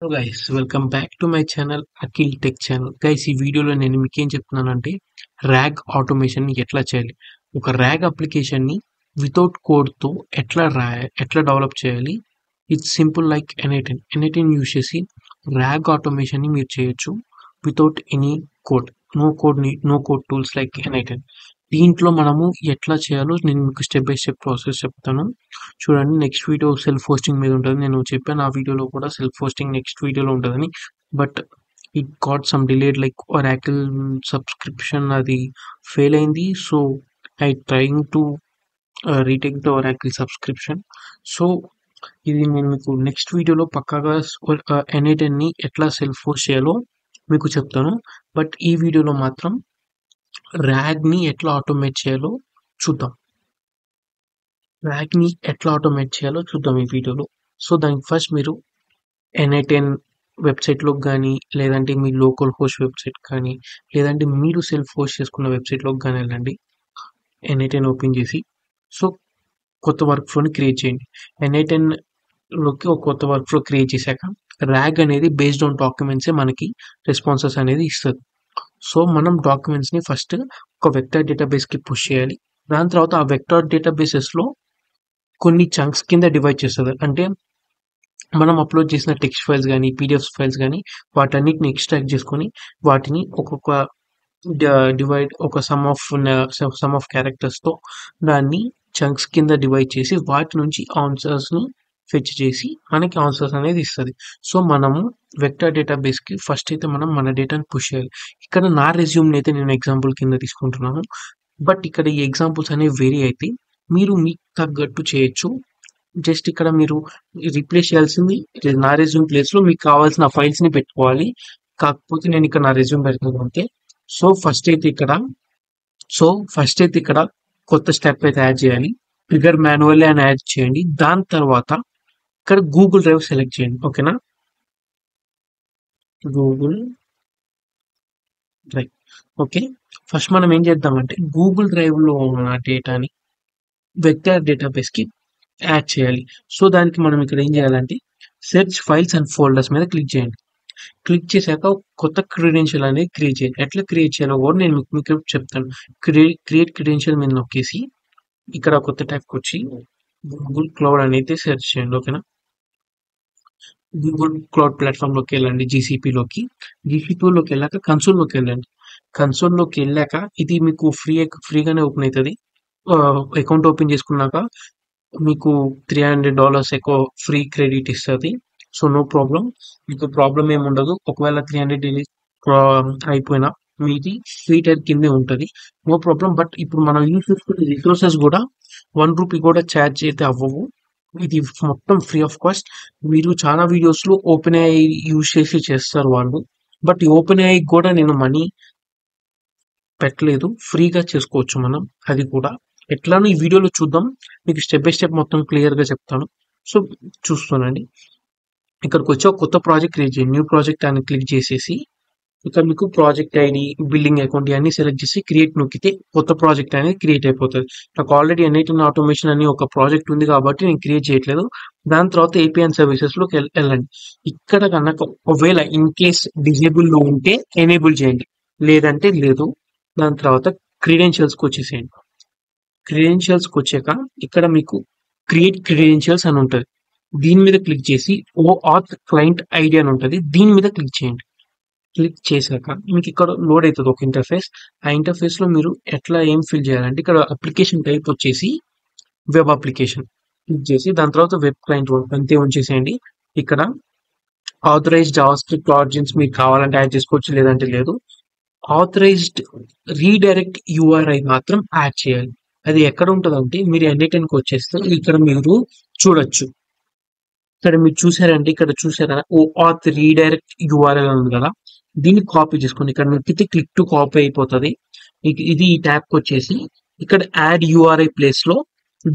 Hello guys, welcome back to my channel Akhil tech channel. Guys, ఈ వీడియోలో నేను మీకు ఏం చెప్తున్నానంటే ర్యాగ్ ఆటోమేషన్ ఎట్లా చేయాలి, ఒక ర్యాగ్ అప్లికేషన్ని వితౌట్ కోడ్తో ఎట్లా డెవలప్ చేయాలి. ఇట్స్ సింపుల్ లైక్ ఎన్18 యూస్ చేసి ర్యాగ్ ఆటోమేషన్ని మీరు చేయొచ్చు without any code. No code tools like ఎన్18. దీంట్లో మనము ఎట్లా చేయాలో నేను మీకు స్టెప్ బై స్టెప్ ప్రాసెస్ చెప్తాను. చూడండి, నెక్స్ట్ వీడియో సెల్ఫ్ హోస్టింగ్ మీద ఉంటుంది. నేను చెప్పాను ఆ వీడియోలో కూడా సెల్ఫ్ హోస్టింగ్ నెక్స్ట్ వీడియోలో ఉంటుందని. But it got some delayed like Oracle subscription అది ఫెయిల్ అయింది. So I trying to retake the Oracle subscription. So ఇది నేను మీకు నెక్స్ట్ వీడియోలో పక్కాగా ఎన్18ని ఎట్లా సెల్ఫ్ హోస్ట్ చేయాలో మీకు చెప్తాను. బట్ ఈ వీడియోలో మాత్రం ర్యాగ్ని ఎట్లా ఆటోమేట్ చేయాలో చూద్దాం. ఈ వీడియోలో. సో దానికి ఫస్ట్ మీరు ఎన్18 వెబ్సైట్లోకి కానీ, లేదంటే మీ లోకల్ హోస్ట్ వెబ్సైట్ కానీ, లేదంటే మీరు సెల్ఫ్ హోస్ట్ చేసుకున్న వెబ్సైట్లోకి కానీ వెళ్ళండి. ఎన్18 ఓపెన్ చేసి సో కొత్త వర్క్ ఫ్లోని క్రియేట్ చేయండి. ఎన్18లోకి ఒక కొత్త వర్క్ ఫ్లో క్రియేట్ చేశాక ర్యాగ్ అనేది బేస్డ్ ఆన్ డాక్యుమెంట్సే మనకి రెస్పాన్సెస్ అనేది ఇస్తుంది. సో మనం డాక్యుమెంట్స్ని ఫస్ట్ ఒక వెక్టర్ డేటాబేస్కి పుష్ చేయాలి. దాని తర్వాత ఆ వెక్టర్ డేటాబేసెస్లో కొన్ని చంక్స్ కింద డివైడ్ చేస్తుంది. అంటే మనం అప్లోడ్ చేసిన టెక్స్ట్ ఫైల్స్ కానీ, పీడిఎఫ్ ఫైల్స్ కానీ, వాటన్నిటిని ఎక్స్ట్రాక్ట్ చేసుకొని వాటిని ఒక్కొక్క డివైడ్ ఒక సమ్ ఆఫ్ క్యారెక్టర్స్తో దాన్ని చంక్స్ కింద డివైడ్ చేసి వాటి నుంచి ఆన్సర్స్ని ఫెచ్ చేసి మనకి ఆన్సర్స్ అనేది ఇస్తుంది. సో మనము వెక్టర్ డేటాబేస్కి ఫస్ట్ అయితే మనం మన డేటాని పుష్ చేయాలి. ఇక్కడ నా రెజ్యూమ్ని అయితే నేను ఎగ్జాంపుల్ కింద తీసుకుంటున్నాను. బట్ ఇక్కడ ఈ ఎగ్జాంపుల్స్ అనేవి వేరీ అయితే మీరు మీకు తగ్గట్టు చేయొచ్చు. జస్ట్ ఇక్కడ మీరు రీప్లేస్ చేయాల్సింది నా రెజ్యూమ్ ప్లేస్లో మీకు కావాల్సిన ఫైల్స్ని పెట్టుకోవాలి. కాకపోతే నేను ఇక్కడ నా రెజ్యూమ్ పెడుతున్నాను అంతే. సో ఫస్ట్ అయితే ఇక్కడ కొత్త స్టెప్ అయితే యాడ్ చేయాలి. ట్రిగర్ మాన్యువల్లీ అని యాడ్ చేయండి. దాని తర్వాత ఇక్కడ గూగుల్ డ్రైవ్ సెలెక్ట్ చేయండి. ఓకేనా, గూగుల్ డ్రైవ్. ఓకే, ఫస్ట్ మనం ఏం చేద్దామంటే గూగుల్ డ్రైవ్లో ఉన్న డేటాని వెక్టర్ డేటాబేస్కి యాడ్ చేయాలి. సో దానికి మనం ఇక్కడ ఏం చేయాలంటే సెర్చ్ ఫైల్స్ అండ్ ఫోల్డర్స్ మీద క్లిక్ చేయండి. క్లిక్ చేశాక కొత్త క్రెడెన్షియల్ అనేది క్రియేట్ చేయండి. ఎట్లా క్రియేట్ చేయాలో కూడా నేను మీకు చెప్తాను. క్రియేట్ క్రెడెన్షియల్ మీద నొక్కేసి ఇక్కడ కొత్త ట్యాబ్కి వచ్చి గూగుల్ క్లౌడ్ అనేది సెర్చ్ చేయండి. ఓకేనా, గూగుల్ క్లౌడ్ ప్లాట్ఫామ్లోకి వెళ్ళండి. జీసీపీలోకి వెళ్ళాక కన్సోల్లోకి వెళ్ళండి. కన్సోల్లోకి వెళ్ళాక ఇది మీకు ఫ్రీగానే ఓపెన్ అవుతుంది. అకౌంట్ ఓపెన్ చేసుకున్నాక మీకు $300 ఎక్కువ ఫ్రీ క్రెడిట్ ఇస్తుంది. సో నో ప్రాబ్లం, మీకు ప్రాబ్లం ఏమి ఉండదు. ఒకవేళ 300 డేస్ అయిపోయినా మీది ఫ్రీ టైర్ కిందే ఉంటుంది, నో ప్రాబ్లం. బట్ ఇప్పుడు మనం యూజ్ చేసుకునే రిసోర్సెస్ కూడా ₹1 కూడా ఛార్జ్ అయితే అవ్వవు. ఇది మొత్తం ఫ్రీ ఆఫ్ కాస్ట్. మీరు చాలా వీడియోస్లో ఓపెన్ ఏఐ యూజ్ చేసి చేస్తారు వాళ్ళు. బట్ ఈ ఓపెన్ ఏఐ కూడా నేను మనీ పెట్టలేదు, ఫ్రీగా చేసుకోవచ్చు మనం. అది కూడా ఎట్లానో ఈ వీడియోలో చూద్దాం. మీకు స్టెప్ బై స్టెప్ మొత్తం క్లియర్గా చెప్తాను. సో చూస్తానండి. ఇక్కడికి వచ్చి ఒక కొత్త ప్రాజెక్ట్ క్రియేట్ చేయండి. న్యూ ప్రాజెక్ట్ అని క్లిక్ చేసేసి ఇక్కడ మీకు ప్రాజెక్ట్ ఐడి, బిల్లింగ్ అకౌంట్ ఇవన్నీ సెలెక్ట్ చేసి క్రియేట్ నొక్కితే కొత్త ప్రాజెక్ట్ అనేది క్రియేట్ అయిపోతుంది. నాకు ఆల్రెడీ ఎన్18 ఆటోమేషన్ అని ఒక ప్రాజెక్ట్ ఉంది కాబట్టి నేను క్రియేట్ చేయట్లేదు. దాని తర్వాత ఏపీఐ అండ్ సర్వీసెస్లోకి వెళ్ళండి. ఇక్కడ కనుక ఒకవేళ ఇన్ కేస్ డిజేబుల్లో ఉంటే ఎనేబుల్ చేయండి, లేదంటే లేదు. దాని తర్వాత క్రెడెన్షియల్స్కి వచ్చేసేయండి. క్రెడెన్షియల్స్కి వచ్చాక ఇక్కడ మీకు క్రియేట్ క్రెడెన్షియల్స్ అని ఉంటుంది. దీని మీద క్లిక్ చేసి OAuth క్లయింట్ ఐడి అని ఉంటుంది, దీని మీద క్లిక్ చేయండి. క్లిక్ చేశాక మీకు ఇక్కడ లోడ్ అవుతుంది ఒక ఇంటర్ఫేస్. ఆ ఇంటర్ఫేస్లో మీరు ఎట్లా ఏం ఫిల్ చేయాలంటే ఇక్కడ అప్లికేషన్ టైప్ వచ్చేసి వెబ్ అప్లికేషన్ క్లిక్ చేసి దాని తర్వాత వెబ్ క్లయింట్ అంతే ఉంచేసేయండి. ఇక్కడ ఆథరైజ్డ్ జావాస్క్రిప్ట్ ఆరిజిన్స్ మీకు కావాలంటే యాడ్ చేసుకోవచ్చు, లేదంటే లేదు. ఆథరైజ్డ్ రీడైరెక్ట్ URI మాత్రం యాడ్ చేయాలి. అది ఎక్కడ ఉంటుందంటే మీరు ఎన్18కి వచ్చేస్తే ఇక్కడ మీరు చూడొచ్చు. ఇక్కడ మీరు చూసారంటే ఇక్కడ చూసారా OAuth రీడైరెక్ట్ URL ఉంది కదా, దీన్ని కాపీ చేసుకోండి. ఇక్కడ నొక్కితే క్లిక్ టు కాపీ అయిపోతుంది. ఇది ఈ ట్యాబ్కి వచ్చేసి ఇక్కడ యాడ్ URI ప్లేస్లో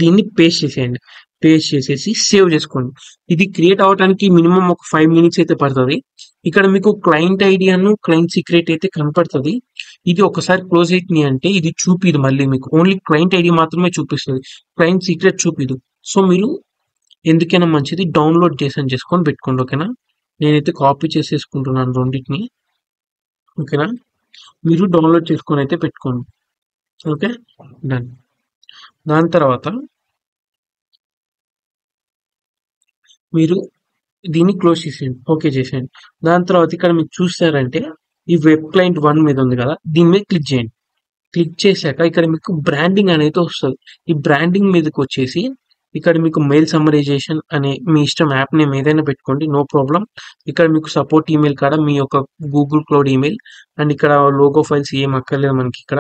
దీన్ని పేస్ట్ చేసేయండి. పేస్ట్ చేసేసి సేవ్ చేసుకోండి. ఇది క్రియేట్ అవడానికి మినిమం ఒక 5 minutes అయితే పడుతుంది. ఇక్కడ మీకు క్లయింట్ ఐడి అను క్లయింట్ సీక్రెట్ అయితే కనపడుతుంది. ఇది ఒకసారి క్లోజ్ అవుతుంది అంటే ఇది చూపిదు, మళ్ళీ మీకు ఓన్లీ క్లయింట్ ఐడి మాత్రమే చూపిస్తుంది, క్లయింట్ సీక్రెట్ చూపిదు. సో మీరు ఎందుకైనా మంచిది డౌన్లోడ్ చేసుకొని పెట్టుకోండి. ఓకేనా, నేనైతే కాపీ చేసేసుకుంటున్నాను రెండింటిని. ఓకేనా? మీరు డౌన్లోడ్ చేసుకొని అయితే పెట్టుకోండి. Okay, done. దాని తర్వాత మీరు దీన్ని క్లోజ్ చేసేయండి, ఓకే చేసేయండి. దాని తర్వాత ఇక్కడ మీరు చూసారంటే ఈ వెబ్ క్లయింట్ 1 మీద ఉంది కదా, దీని మీద క్లిక్ చేయండి. క్లిక్ చేశాక ఇక్కడ మీకు బ్రాండింగ్ అనేది వస్తుంది. ఈ బ్రాండింగ్ మీదకి వచ్చేసి ఇక్కడ మీకు మెయిల్ సమ్మరైజేషన్ అనే మీ ఇష్టం యాప్ నేమ్ ఏదైనా పెట్టుకోండి, నో ప్రాబ్లం. ఇక్కడ మీకు సపోర్ట్ ఈమెయిల్ కాడ మీ యొక్క గూగుల్ క్లౌడ్ ఈమెయిల్, అండ్ ఇక్కడ లోగో ఫైల్స్ ఏం అక్కర్లేదు మనకి. ఇక్కడ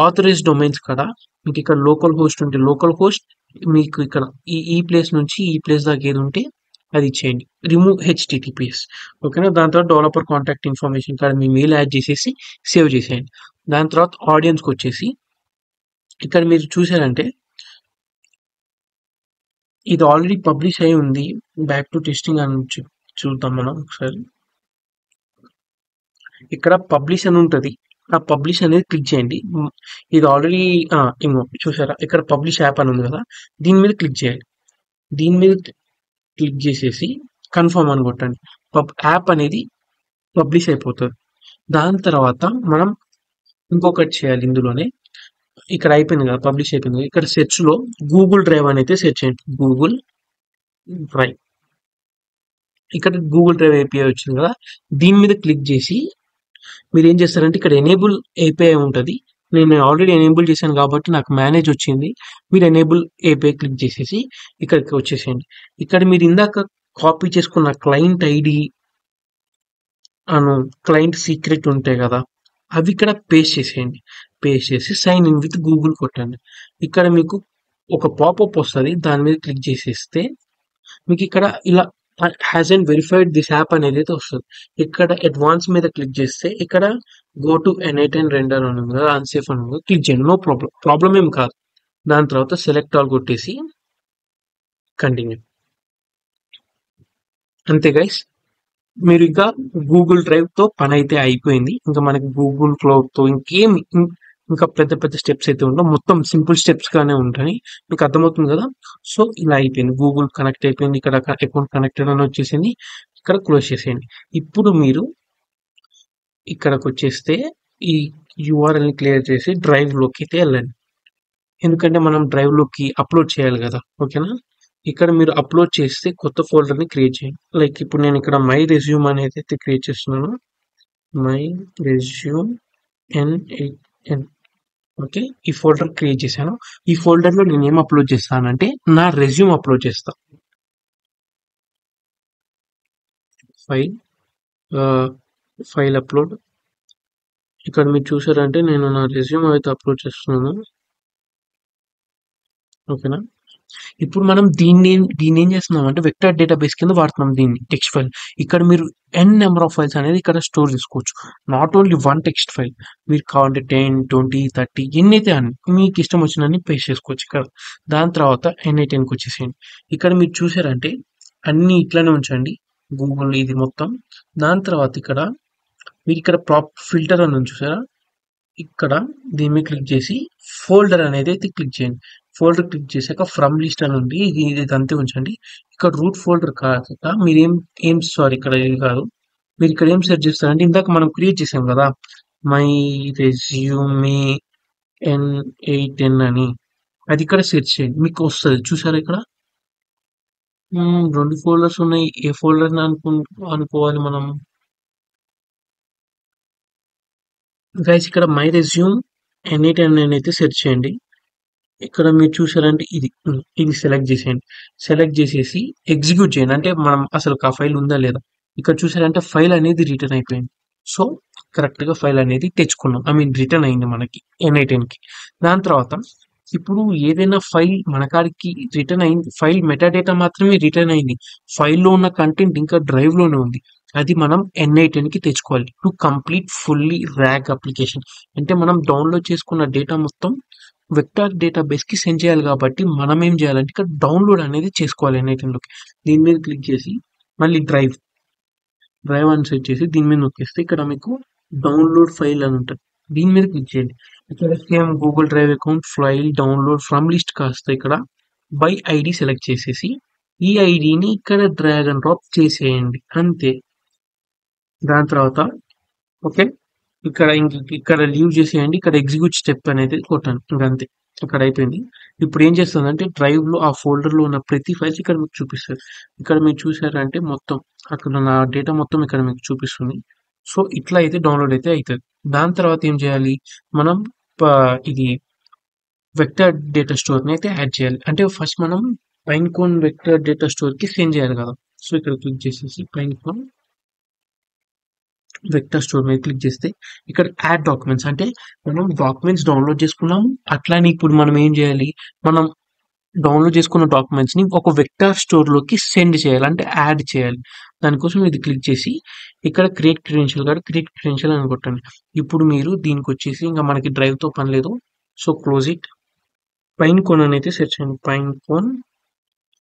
ఆథరైజ్ డొమైన్స్ కాడ మీకు ఇక్కడ లోకల్ హోస్ట్ ఉంటే లోకల్ హోస్ట్, మీకు ఇక్కడ ఈ ప్లేస్ నుంచి ఈ ప్లేస్ దాకా ఏది ఉంటే అది ఇచ్చేయండి. Remove HTTPS. ఓకేనా? దాని తర్వాత డెవలపర్ కాంటాక్ట్ ఇన్ఫర్మేషన్ కాడ మీ మెయిల్ యాడ్ చేసేసి సేవ్ చేసేయండి. దాని తర్వాత ఆడియన్స్కి వచ్చేసి ఇక్కడ మీరు చూసారంటే ఇది ఆల్రెడీ పబ్లిష్ అయి ఉంది. బ్యాక్ టు టెస్టింగ్ అని చూద్దాం మనం ఒకసారి. ఇక్కడ పబ్లిష్ అని ఉంటుంది, ఆ పబ్లిష్ అనేది క్లిక్ చేయండి. ఇది ఆల్రెడీ ఏమో చూసారా, ఇక్కడ పబ్లిష్ యాప్ అని ఉంది కదా, దీని మీద క్లిక్ చేయాలి. దీని మీద క్లిక్ చేసేసి కన్ఫర్మ్ అని కొట్టండి. యాప్ అనేది పబ్లిష్ అయిపోతుంది. దాని తర్వాత మనం ఇంకొకటి చేయాలి ఇందులోనే. ఇక్కడ అయిపోయింది కదా, పబ్లిష్ అయిపోయింది కదా, ఇక్కడ సెర్చ్ లో గూగుల్ డ్రైవ్ అని అయితే సెర్చ్ చేయండి. గూగుల్ డ్రైవ్, ఇక్కడ గూగుల్ డ్రైవ్ ఏపీఐ వచ్చింది కదా, దీని మీద క్లిక్ చేసి మీరు ఏం చేస్తారంటే ఇక్కడ ఎనేబుల్ ఏపీఐ ఉంటుంది. నేను ఆల్రెడీ ఎనేబుల్ చేశాను కాబట్టి నాకు మేనేజ్ వచ్చింది. మీరు ఎనేబుల్ ఏపీఐ క్లిక్ చేసేసి ఇక్కడికి వచ్చేసేయండి. ఇక్కడ మీరు ఇందాక కాపీ చేసుకున్న క్లయింట్ ఐడి అను క్లయింట్ సీక్రెట్ ఉంటాయి కదా, అవి ఇక్కడ పేస్ట్ చేసేయండి. పేస్ట్ చేసి సైన్ ఇన్ విత్ గూగుల్ కొట్టండి. ఇక్కడ మీకు ఒక పాపప్ వస్తుంది, దాని మీద క్లిక్ చేసేస్తే మీకు ఇక్కడ ఇలా has and verified this app అనేది అయితే వస్తుంది. ఇక్కడ అడ్వాన్స్ మీద క్లిక్ చేస్తే ఇక్కడ గో టు N8N రెండర్ అని ఉంది కదా, అన్సేఫ్ అని ఉంది, క్లిక్ చేయండి. నో ప్రాబ్లం ఏం కాదు. దాని తర్వాత సెలెక్ట్ ఆల్ కొట్టేసి కంటిన్యూ. అంతే గైస్, మీరు ఇంకా గూగుల్ డ్రైవ్ తో పని అయితే అయిపోయింది. ఇంకా మనకి గూగుల్ క్లౌడ్ తో ఇంకా పెద్ద పెద్ద స్టెప్స్ అయితే ఉండవు, మొత్తం సింపుల్ స్టెప్స్ గానే ఉంటాయి. మీకు అర్థమవుతుంది కదా. సో ఇలా అయిపోయింది, గూగుల్ కనెక్ట్ అయిపోయింది, ఇక్కడ అకౌంట్ కనెక్టెడ్ అని వచ్చేసింది. ఇక్కడ క్లోజ్ చేసేయండి. ఇప్పుడు మీరు ఇక్కడికి వచ్చేస్తే ఈ URL ని క్లియర్ చేసి డ్రైవ్ లోకి అయితే వెళ్ళండి. ఎందుకంటే మనం డ్రైవ్ లోకి అప్లోడ్ చేయాలి కదా. ఓకేనా? ఇక్కడ మీరు అప్లోడ్ చేస్తే కొత్త ఫోల్డర్ ని క్రియేట్ చేయండి. లైక్ ఇప్పుడు నేను ఇక్కడ మై రెజ్యూమ్ అనేది అయితే క్రియేట్ చేస్తున్నాను. My resume N8N. ఓకే, ఈ ఫోల్డర్ క్రియేట్ చేశాను. ఈ ఫోల్డర్ లో నేను ఏం అప్లోడ్ చేస్తానంటే నా రెజ్యూమ్ అప్లోడ్ చేస్తా. File upload. ఇక్కడ మీరు చూసారంటే నేను నా రెజ్యూమ్ అయితే అప్లోడ్ చేస్తున్నాను. ఓకేనా? ఇప్పుడు మనం దీన్ని ఏం చేస్తున్నాం అంటే వెక్టర్ డేటాబేస్ కింద వాడుతున్నాం దీన్ని, టెక్స్ట్ ఫైల్. ఇక్కడ మీరు నెంబర్ ఆఫ్ ఫైల్స్ అనేది ఇక్కడ స్టోర్ చేసుకోవచ్చు. Not only one text file, మీరు కావాలంటే 10, 20, 30 ఎన్నైతే అని మీకు ఇష్టం వచ్చినన్ని పేస్ట్ చేసుకోవచ్చు ఇక్కడ. దాని తర్వాత N8Nకి వచ్చేసేయండి. ఇక్కడ మీరు చూసారంటే అన్ని ఇట్లానే ఉంచండి, గూగుల్ ఇది మొత్తం. దాని తర్వాత ఇక్కడ మీరు ఇక్కడ ఫిల్టర్ అని చూసారా, ఇక్కడ దీని మీద క్లిక్ చేసి ఫోల్డర్ అనేది అయితే క్లిక్ చేయండి. ఫోల్డర్ క్లిక్ చేశాక ఫ్రమ్ లిస్ట్ అని ఉంది, ఇది అంతే ఉంచండి. ఇక్కడ రూట్ ఫోల్డర్ కాక మీరు సారీ ఇక్కడ ఇది కాదు, మీరు ఇక్కడ ఏం సెర్చ్ చేస్తారంటే ఇందాక మనం క్రియేట్ చేసాం కదా మై రెజ్యూమే N8N అని, అది ఇక్కడ సెర్చ్ చేయండి, మీకు వస్తుంది. చూసారా ఇక్కడ 2 ఫోల్డర్స్ ఉన్నాయి. ఏ ఫోల్డర్ అనుకోవాలి మనం గైస్? ఇక్కడ మై రెజ్యూమ్ N8N అయితే సెర్చ్ చేయండి. ఇక్కడ మీరు చూసారంటే ఇది సెలెక్ట్ చేసేయండి. సెలెక్ట్ చేసేసి ఎగ్జిక్యూట్ చేయండి. అంటే మనం అసలు ఆ ఫైల్ ఉందా లేదా. ఇక్కడ చూసారంటే ఫైల్ అనేది రిటర్న్ అయిపోయింది. సో కరెక్ట్ గా ఫైల్ అనేది తెచ్చుకున్నాం, రిటర్న్ అయింది మనకి N8Nకి. దాని తర్వాత ఇప్పుడు ఏదైనా ఫైల్ మన కాడికి రిటర్న్ అయింది, ఫైల్ మెటాడేటా మాత్రమే రిటర్న్ అయింది, ఫైల్లో ఉన్న కంటెంట్ ఇంకా డ్రైవ్ లోనే ఉంది. అది మనం N8Nకి తెచ్చుకోవాలి to complete fully rag application. అంటే మనం డౌన్లోడ్ చేసుకున్న డేటా మొత్తం వెక్టర్ డేటాబేస్ కి సెండ్ చేయాలి కాబట్టి మనం ఏం చేయాలంటే ఇక్కడ డౌన్లోడ్ అనేది చేసుకోవాలి N8Nలోకి. దీని మీద క్లిక్ చేసి మళ్ళీ డ్రైవ్ అని సెట్ చేసి దీని మీద నొక్కేస్తే ఇక్కడ మీకు డౌన్లోడ్ ఫైల్ అని ఉంటుంది, దీని మీద క్లిక్ చేయండి. ఇక్కడ same Google drive account file download from list కాస్త ఇక్కడ బై ఐడి సెలెక్ట్ చేసేసి ఈ ఐడిని ఇక్కడ డ్రాగ్ అండ్ డ్రాప్ చేసేయండి. అంతే, దాని తర్వాత ఓకే. ఇక్కడ లీవ్ చేసేయండి. ఇక్కడ ఎగ్జిక్యూట్ స్టెప్ అనేది కొట్టండి. ఇంకంతే. ఇక్కడ అయిపోయింది. ఇప్పుడు ఏం చేస్తదంటే డ్రైవ్‌లో ఆ ఫోల్డర్‌లో ఉన్న ప్రతి ఫైల్స్ ఇక్కడ మీకు చూపిస్తది. ఇక్కడ మీరు చూసారంటే మొత్తం అక్కడ నా డేటా మొత్తం ఇక్కడ మీకు చూపిస్తుంది. సో, ఇట్లా అయితే డౌన్‌లోడ్ అయితే అయితది. దాని తర్వాత ఏం చేయాలి? మనం ప ఇది వెక్టర్ డేటా స్టోర్‌ని అయితే యాడ్ చేయాలి. అంటే ఫస్ట్ మనం పైన్‌కోన్ వెక్టర్ డేటా స్టోర్‌కి సెండ్ చేయాలి కదా! సో, ఇక్కడ క్లిక్ చేసేసి పైన్‌కోన్ వెక్టర్ స్టోర్ మీద క్లిక్ చేస్తే ఇక్కడ యాడ్ డాక్యుమెంట్స్ అంటే మనం డాక్యుమెంట్స్ డౌన్లోడ్ చేసుకున్నాము. అట్లానే ఇప్పుడు మనం ఏం చేయాలి? మనం డౌన్లోడ్ చేసుకున్న డాక్యుమెంట్స్ ని ఒక వెక్టర్ స్టోర్ లోకి సెండ్ చేయాలి. అంటే యాడ్ చేయాలి. దానికోసం ఇది క్లిక్ చేసి ఇక్కడ క్రియేట్ క్రెడెన్షియల్ అని కొట్టండి. ఇప్పుడు మీరు దీనికి వచ్చేసి ఇంకా మనకి డ్రైవ్ తో పని లేదు. So close it. Pine cone అని అయితే సెర్చ్ చేయండి. Pine cone.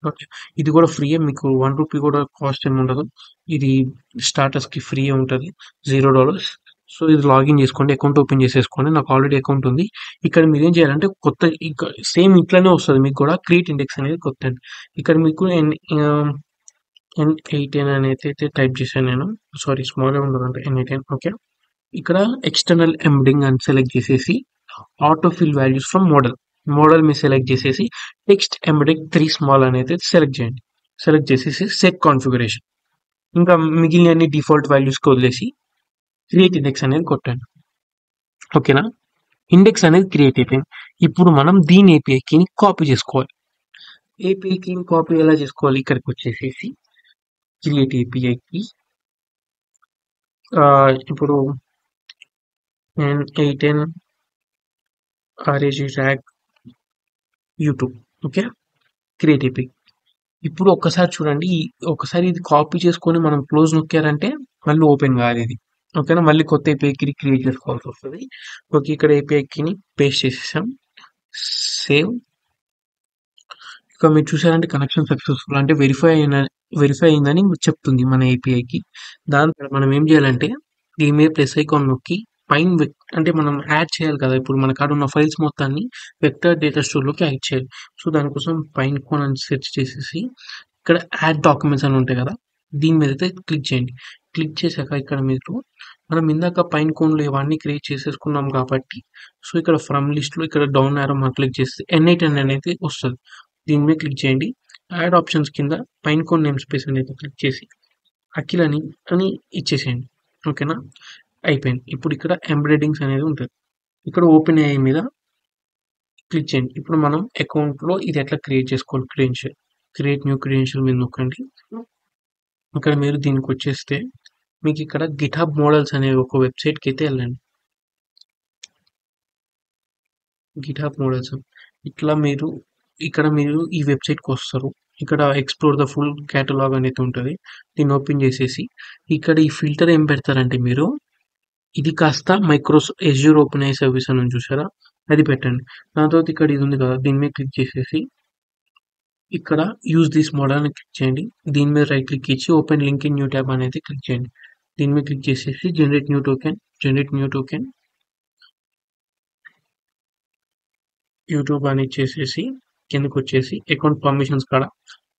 ఓకే. ఇది కూడా ఫ్రీయే. మీకు ₹1 కూడా కాస్ట్ ఏమి ఉండదు. ఇది స్టార్టర్స్ కి ఫ్రీ ఉంటది. $0. సో ఇది లాగిన్ చేసుకోండి. అకౌంట్ ఓపెన్ చేసేసుకోండి. నాకు ఆల్రెడీ అకౌంట్ ఉంది. ఇక్కడ మీరేం చేయాలంటే కొత్త సేమ్ ఇట్లనే వస్తది మీకు కూడా క్రియేట్ ఇండెక్స్ అనేది కొట్టండి. ఇక్కడ మీకు N18 అనేది అయితే టైప్ చేశాను నేను. సారీ స్మాల్‌గా ఉండదంటే N18 ఓకే. ఇక్కడ ఎక్స్టర్నల్ ఎంబెడింగ్ అని సెలెక్ట్ చేసేసి auto fill values from model. Model మీరు సెలెక్ట్ చేసేసి టెక్స్ట్ ఎంబెడింగ్ 3 స్మాల్ అనేది సెలెక్ట్ చేయండి. సెలెక్ట్ చేసేసి సెట్ కాన్ఫిగరేషన్. ఇంకా మిగిలినన్ని డిఫాల్ట్ వాల్యూస్‌కి వదిలేసి క్రియేట్ ఇండెక్స్ అనేది కొట్టండి. ఓకేనా? ఇండెక్స్ అనేది క్రియేట్ అయిపోయింది. ఇప్పుడు మనం దీని ఏపీఐ కీని కాపీ చేసుకోవాలి. ఏపీఐ కీని కాపీ ఎలా చేసుకోవాలి? ఇక్కడికి వచ్చేసేసి క్రియేట్ ఏపీఐ కీ ఇప్పుడు N18 RAG tag YouTube okay. Create API. ఇప్పుడు ఒక్కసారి చూడండి. ఒకసారి ఇది కాపీ చేసుకొని మనం క్లోజ్ నొక్కారంటే మళ్ళీ ఓపెన్ కాదు ఇది. ఓకేనా? మళ్ళీ కొత్త ఏపీఐ కీ క్రియేట్ చేసుకోవాల్సి వస్తుంది. ఓకే. ఇక్కడ ఏపీఐ కీని పేస్ట్ చేసేసాం. సేవ్. ఇక మీరు చూసారంటే కనెక్షన్ సక్సెస్ఫుల్ అంటే వెరిఫై అయిందని చెప్తుంది మన ఏపీఐకి. దాని తర్వాత మనం ఏం చేయాలంటే దీని మీద ప్లస్ ఐకాన్ నొక్కి పైన అంటే మనం యాడ్ చేయాలి కదా! ఇప్పుడు మన కాడ ఉన్న ఫైల్స్ మొత్తాన్ని వెక్టర్ డేటా స్టోర్‌లోకి యాడ్ చేయాలి. సో, దానికోసం పైన కోన్ అని సెర్చ్ చేసేసి ఇక్కడ యాడ్ డాక్యుమెంట్స్ అని ఉంటాయి కదా! దీని మీద అయితే క్లిక్ చేయండి. క్లిక్ చేశాక ఇక్కడ మీరు మనం ఇందాక పైన కోన్‌లో ఇవన్నీ క్రియేట్ చేసేసుకున్నాం కాబట్టి సో, ఇక్కడ ఫ్రమ్ లిస్ట్‌లో ఇక్కడ డౌన్ యారో మార్క్ క్లిక్ చేస్తే N8 అనేది వస్తది. దీని మీద క్లిక్ చేయండి. యాడ్ ఆప్షన్స్ కింద పైన కోన్ నేమ్ స్పేస్ అనేది క్లిక్ చేసి అఖిల్ అని ఇచ్చేసేయండి. ఓకేనా? అయిపోయింది. ఇప్పుడు ఇక్కడ ఎంబెడెడింగ్స్ అనేది ఉంటది. ఇక్కడ ఓపెన్ ఏఐ మీద క్లిక్ చేయండి. ఇప్పుడు మనం అకౌంట్‌లో ఇది ఎట్లా క్రియేట్ చేసుకోవాలి క్రెడెన్షియల్. క్రియేట్ న్యూ క్రెడెన్షియల్ మీద నొక్కండి. ఇక్కడ మీరు దీనికొచ్చేస్తే మీకు ఇక్కడ గిట్‌హబ్ మోడల్స్ అనే ఒక వెబ్‌సైట్‌కి అయితే వెళ్ళండి. గిట్‌హబ్ మోడల్స్ ఇట్లా ఇక్కడ మీరు ఈ వెబ్‌సైట్‌కి వస్తారు. ఇక్కడ ఎక్స్‌ప్లోర్ ద ఫుల్ కేటలాగ్ అనేది ఉంటది. దీన్ని ఓపెన్ చేసేసి ఇక్కడ ఈ ఫిల్టర్ ఏం పెడతారంటే మీరు ఇది కాస్త అజ్యూర్ ఓపెన్ ఏఐ సర్వీస్ అని ఉంది చూసారా? అది పెట్టండి. దాని తర్వాత ఇక్కడ ఇది ఉంది కదా! దీని మీద క్లిక్ చేసేసి ఇక్కడ యూజ్ దిస్ మోడల్ అని క్లిక్ చేయండి. దీని మీద రైట్ క్లిక్ ఇచ్చి open link in new tab అనేది క్లిక్ చేయండి. దీని మీద క్లిక్ చేసేసి జనరేట్ న్యూ టోకెన్ యూట్యూబ్ అని ఇచ్చేసేసి కిందకి వచ్చేసి అకౌంట్ పర్మిషన్స్ కాడ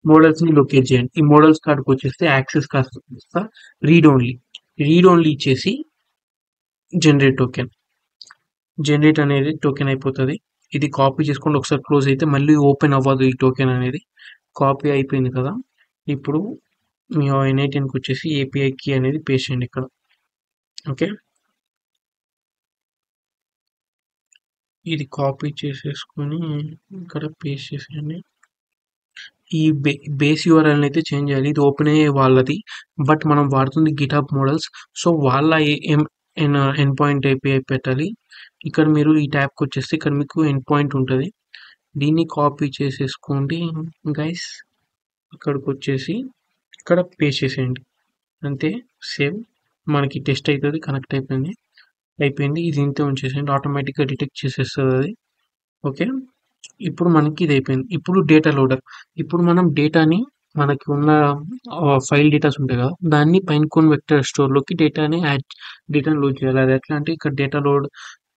మోడల్స్ ని లొకేట్ చేయండి. ఈ మోడల్స్ కాడకి వచ్చేస్తే యాక్సెస్ కాస్త రీడ్ ఓన్లీ ఇచ్చేసి జనరేట్ అనేది టోకెన్ అయిపోతుంది. ఇది కాపీ చేసుకోండి. ఒకసారి క్లోజ్ అయితే మళ్ళీ ఓపెన్ అవ్వదు ఈ టోకెన్ అనేది. కాపీ అయిపోయింది కదా! ఇప్పుడు మీ N18కి వచ్చేసి ఏపీఐ కీ అనేది పేస్ట్ చేయండి ఇక్కడ. ఓకే. ఇది కాపీ చేసేసుకొని ఇక్కడ పేస్ట్ చేసేయండి. ఈ బేస్ యూఆర్ఎల్ అయితే చేంజ్ చేయాలి. ఇది ఓపెన్ అయ్యే వాళ్ళది. బట్ మనం వాడుతుంది గిట్‌హబ్ మోడల్స్. సో వాళ్ళ ఎండ్ పాయింట్ ఏపీఐ పెట్టాలి. ఇక్కడ మీరు ఈ ట్యాబ్‌కి వచ్చేస్తే ఇక్కడ మీకు ఎండ్ పాయింట్ ఉంటది. దీన్ని కాపీ చేసేసుకోండి గైస్. ఇక్కడికి వచ్చేసి ఇక్కడ పేస్ట్ చేసేయండి. అంతే సేవ్. మనకి టెస్ట్ అవుతుంది. కనెక్ట్ అయిపోయింది. ఇది ఇంతే ఉంచేసేయండి. ఆటోమేటిక్‌గా డిటెక్ట్ చేసేస్తుంది అది. ఓకే. ఇప్పుడు మనకి ఇది అయిపోయింది. ఇప్పుడు డేటా లోడర్. ఇప్పుడు మనం డేటాని మనకి ఉన్న ఫైల్ డేటాస్ ఉంటాయి కదా! దాన్ని పైన్‌కోన్ వెక్టర్ స్టోర్‌లోకి డేటాని లోడ్ చేయాలి. అది ఎట్లా అంటే ఇక్కడ డేటా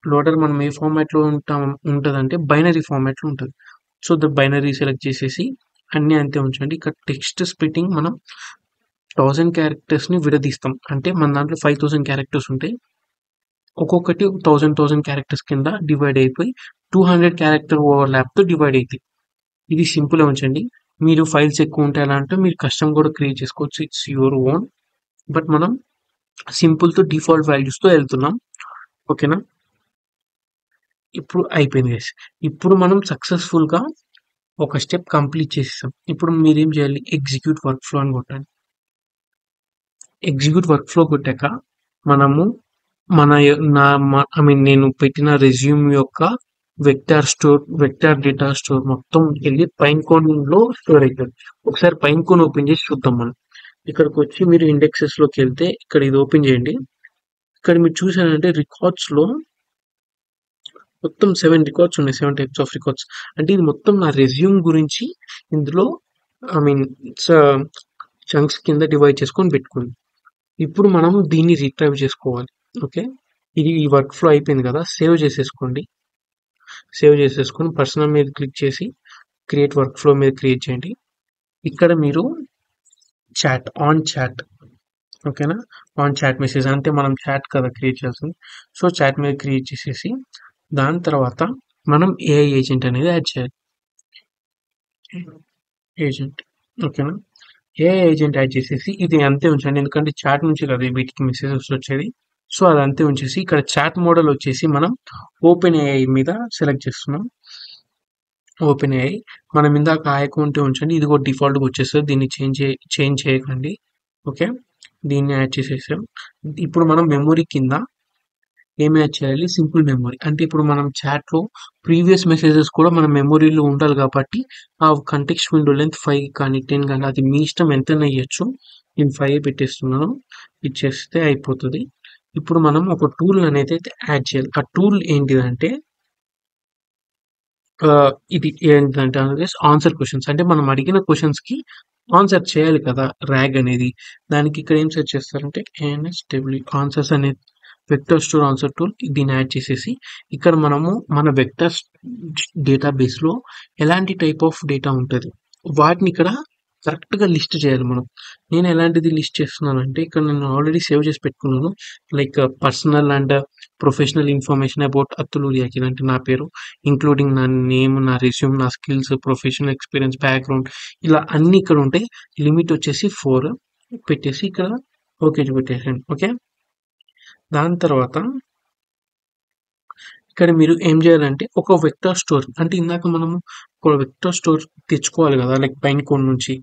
లోడర్ మనం ఏ ఫార్మాట్‌లో ఉంటదంటే బైనరీ ఫార్మాట్‌లో ఉంటది. సో, బైనరీ సెలెక్ట్ చేసేసి అన్నీ అంతే ఉంచండి. ఇక్కడ టెక్స్ట్ స్ప్లిట్టింగ్ మనం 1000 క్యారెక్టర్స్‌ని విడదీస్తాం. అంటే మన దాంట్లో 5000 క్యారెక్టర్స్ ఉంటాయి. ఒక్కొక్కటి 1000 క్యారెక్టర్స్ కింద డివైడ్ అయిపోయి 200 క్యారెక్టర్ ఓవర్‌లాప్‌తో డివైడ్ అయితాయి. ఇది సింపుల్‌గా ఉంచండి. మీరు ఫైల్స్ ఎక్కువ ఉంటే ఎలా అంటే మీరు కస్టమ్ కూడా క్రియేట్ చేసుకోవచ్చు. It's your own. బట్ మనం సింపుల్‌తో డిఫాల్ట్ వాల్యూస్‌తో వెళ్తున్నాం. ఓకేనా? ఇప్పుడు అయిపోయింది గైస్. ఇప్పుడు మనం సక్సెస్‌ఫుల్‌గా ఒక స్టెప్ కంప్లీట్ చేసేసాం. ఇప్పుడు మీరేం చేయాలి? ఎగ్జిక్యూట్ వర్క్ ఫ్లో అని కొట్టండి. ఎగ్జిక్యూట్ వర్క్ ఫ్లో కొట్టాక మనము మన ఐ మీన్ నేను పెట్టిన రెజ్యూమ్ యొక్క వెక్టార్ డేటా స్టోర్ మొత్తం వెళ్ళి పైన్ కోన్లో స్టోర్ అవుతుంది. ఒకసారి పైన్ కోన్ ఓపెన్ చేసి చూద్దాం మనం. ఇక్కడికి వచ్చి మీరు ఇండెక్సెస్ లోకి వెళ్తే ఇక్కడ ఇది ఓపెన్ చేయండి. ఇక్కడ మీరు చూసారంటే రికార్డ్స్ లో మొత్తం 7 రికార్డ్స్ ఉన్నాయి. 7 టైప్స్ ఆఫ్ రికార్డ్స్. అంటే ఇది మొత్తం నా రెజ్యూమ్ గురించి ఇందులో ఐ మీన్ చంక్స్ కింద డివైడ్ చేసుకొని పెట్టుకుంది. ఇప్పుడు మనం దీన్ని రిట్రైవ్ చేసుకోవాలి. ఓకే, ఇది ఈ వర్క్ ఫ్లో అయిపోయింది కదా, సేవ్ చేసేసుకోండి. సేవ్ చేసేసుకొని పర్సనల్ మీద క్లిక్ చేసి క్రియేట్ వర్క్ ఫ్లో మీద క్రియేట్ చేయండి. ఇక్కడ మీరు చాట్ ఓకేనా, ఆన్ చాట్ మెసేజ్ అంటే మనం చాట్ కదా క్రియేట్ చేయాల్సింది. సో చాట్ మీద క్రియేట్ చేసేసి దాని తర్వాత మనం ఏఐ ఏజెంట్ అనేది యాడ్ చేయాలి. ఏజెంట్ ఓకేనా, ఏఐ ఏజెంట్ యాడ్ చేసేసి ఇది అంతే ఉంచండి. ఎందుకంటే చాట్ నుంచి కదా వీటికి మెసేజెస్ వచ్చేది. సో అది అంతే ఉంచేసి ఇక్కడ చాట్ మోడల్ వచ్చేసి మనం ఓపెన్ ఏఐ మీద సెలెక్ట్ చేస్తున్నాం. ఓపెన్ ఏఐ మనం ఇందాక ఆ అకౌంట్ ఉంచండి. ఇది కూడా డిఫాల్ట్గా వచ్చేస్తుంది. దీన్ని చేంజ్ చేయకండి. ఓకే, దీన్ని యాడ్ చేసేసాం. ఇప్పుడు మనం మెమొరీ కింద ఏం యాడ్ చేయాలి? Simple memory. అంటే ఇప్పుడు మనం చాట్లో ప్రీవియస్ మెసేజెస్ కూడా మన మెమొరీలో ఉండాలి కాబట్టి ఆ కంటెక్స్ట్ విండో లెంత్ 5 కానీ 10 కానీ అది మీ ఇష్టం, ఎంతైనా ఇవ్వచ్చు. నేను 5 పెట్టేస్తున్నాను. ఇచ్చేస్తే అయిపోతుంది. ఇప్పుడు మనం ఒక టూల్ అనేది యాడ్ చేయాలి. ఆ టూల్ ఏంటిదంటే ఇది ఏంటంటే ఆన్సర్ క్వశ్చన్స్. అంటే మనం అడిగిన క్వశ్చన్స్ కి ఆన్సర్ చేయాలి కదా ర్యాగ్ అనేది. దానికి ఇక్కడ ఏం సెర్చ్ చేస్తారంటే ANSW ఆన్సర్స్ అనేది వెక్టర్ స్టోర్ ఆన్సర్ టూల్. దీన్ని యాడ్ చేసేసి ఇక్కడ మనము మన వెక్టర్ డేటాబేస్ లో ఎలాంటి టైప్ ఆఫ్ డేటా ఉంటుంది వాటిని ఇక్కడ కరెక్ట్ గా లిస్ట్ చేయాలి మనం. నేను ఎలాంటిది లిస్ట్ చేస్తున్నాను అంటే ఇక్కడ నేను ఆల్రెడీ సేవ్ చేసి పెట్టుకున్నాను. Like personal and professional information about Attuluri Akhil అంటే నా పేరు, ఇంక్లూడింగ్ నా నేమ్, నా రెజ్యూమ్, నా స్కిల్స్, ప్రొఫెషనల్ ఎక్స్పీరియన్స్, బ్యాక్గ్రౌండ్, ఇలా అన్ని ఇక్కడ ఉంటాయి. లిమిట్ వచ్చేసి 4 పెట్టేసి ఇక్కడ ఓకే పెట్టేసాను. ఓకే, దాని తర్వాత ఇక్కడ మీరు ఏం చేయాలంటే ఒక వెక్టర్ స్టోర్ అంటే ఇందాక మనము ఒక వెక్టర్ స్టోర్ తెచ్చుకోవాలి కదా, లైక్ పైన్ కోన్ నుంచి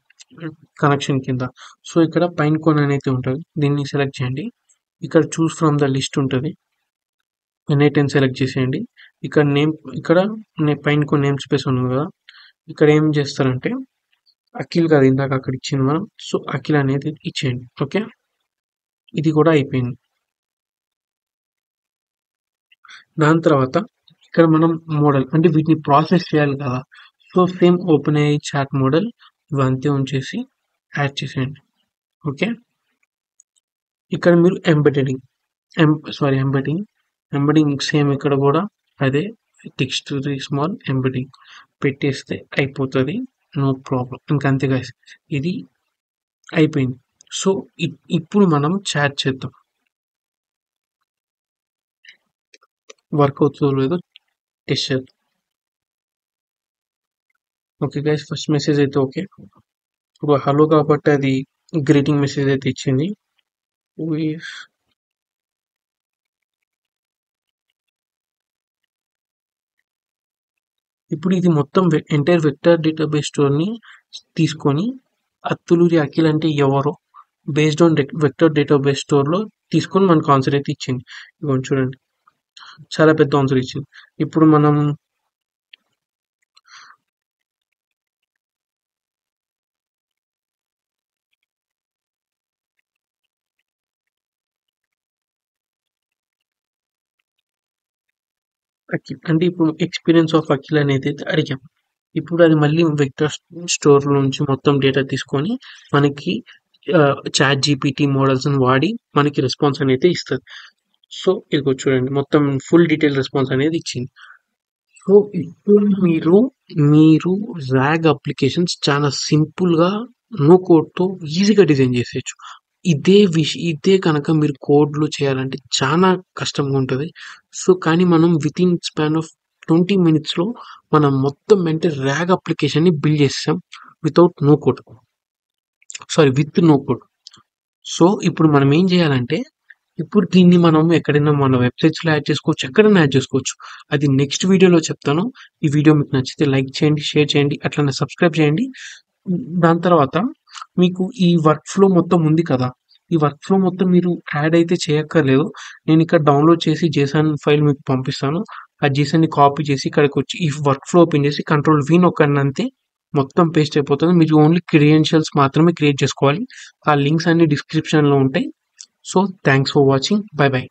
కనెక్షన్ కింద. సో ఇక్కడ పైన్ కోన్ అనేది ఉంటుంది. దీన్ని సెలెక్ట్ చేయండి. ఇక్కడ చూస్ ఫ్రమ్ ద లిస్ట్ ఉంటుంది. N8 సెలెక్ట్ చేసేయండి. ఇక్కడ నేమ్, ఇక్కడ పైన కొన్ని నేమ్ స్పేస్ ఉంది కదా, ఇక్కడ ఏం చేస్తారంటే అఖిల్ కదా ఇందాక అక్కడ ఇచ్చింది మనం. సో అఖిల్ అనేది ఇచ్చేయండి. ఓకే, ఇది కూడా అయిపోయింది. దాని తర్వాత ఇక్కడ మనం మోడల్ అంటే వీటిని ప్రాసెస్ చేయాలి కదా. సో సేమ్ ఓపెన్ అయ్యే చాట్ మోడల్ ఇవంతే ఉంచేసి యాడ్ చేసేయండి. ఓకే, ఇక్కడ మీరు ఎంబెడింగ్ సేమ్ ఇక్కడ కూడా అదే టెక్స్ట్ స్మాల్ ఎంబెడింగ్ పెట్టేస్తే అయిపోతుంది. No problem. ఇంకంతే గైస్, ఇది అయిపోయింది. సో ఇప్పుడు మనం చాట్ చేద్దాం. వర్క్ అవుతుందో లేదో టెస్ట్ చేద్దాం. ఓకే గైస్, ఫస్ట్ మెసేజ్ అయితే ఓకే. ఇప్పుడు హలో కాబట్టి అది గ్రీటింగ్ మెసేజ్ అయితే ఇచ్చింది. ఇప్పుడు ఇది మొత్తం ఎంటైర్ వెక్టర్ డేటాబేస్ స్టోర్ని తీసుకొని అత్తులూరి అఖిల్ అంటే ఎవరో బేస్డ్ ఆన్ వెక్టర్ డేటాబేస్ స్టోర్లో తీసుకొని మనకు ఆన్సర్ అయితే ఇచ్చింది. ఇవ్వండి చూడండి, చాలా పెద్ద ఆన్సర్ ఇచ్చింది. ఇప్పుడు మనం అఖిల్ అంటే ఇప్పుడు ఎక్స్పీరియన్స్ ఆఫ్ అఖిల్ అనేది అయితే అడిగాం. ఇప్పుడు అది మళ్ళీ వెక్టర్ స్టోర్ నుంచి మొత్తం డేటా తీసుకొని మనకి చాట్ జీపీటీ మోడల్స్ వాడి మనకి రెస్పాన్స్ అనేది ఇస్తుంది. సో ఇదిగో చూడండి, మొత్తం ఫుల్ డీటెయిల్ రెస్పాన్స్ అనేది ఇచ్చింది. సో ఇప్పుడు మీరు ర్యాగ్ అప్లికేషన్స్ చాలా సింపుల్ గా నో కోడ్‌తో ఈజీగా డిజైన్ చేసేయొచ్చు. ఇదే కనుక మీరు కోడ్‌లో చేయాలంటే చానా కష్టంగా ఉంటది. సో, కానీ మనం వితిన్ స్పాన్ ఆఫ్ 20 మినిట్స్‌లో మనం మొత్తం అంటే రాగ్ అప్లికేషన్‌ని బిల్డ్ చేసేసాం. Without no code. With no code. So, ఇప్పుడు మనం ఏం చేయాలంటే, ఇప్పుడు దీన్ని మనం ఎక్కడైనా మన వెబ్‌సైట్స్‌లో యాడ్ చేసుకోవచ్చు. ఎక్కడైనా యాడ్ చేసుకోవచ్చు. అది నెక్స్ట్ వీడియోలో చెప్తాను. ఈ వీడియో మీకు నచ్చితే లైక్ చేయండి, షేర్ చేయండి, అట్లనే సబ్స్క్రైబ్ చేయండి. దాని తర్వాత మీకు ఈ వర్క్ ఫ్లో మొత్తం ఉంది కదా! ఈ వర్క్ ఫ్లో మొత్తం మీరు యాడ్ అయితే చేయక్కర్లేదు. నేను ఇక్కడ డౌన్‌లోడ్ చేసి జేసన్ ఫైల్ మీకు పంపిస్తాను. ఆ జేసన్‌ని కాపీ చేసి ఇక్కడికొచ్చి ఈ వర్క్ ఫ్లో ఓపెన్ చేసి కంట్రోల్ వి నొక్కండి అంతే. మొత్తం పేస్ట్ అయిపోతుంది. మీరు ఓన్లీ క్రెడెన్షియల్స్ మాత్రమే క్రియేట్ చేసుకోవాలి. ఆ లింక్స్ అన్ని డిస్క్రిప్షన్‌లో ఉంటాయి. So, thanks for watching. By by.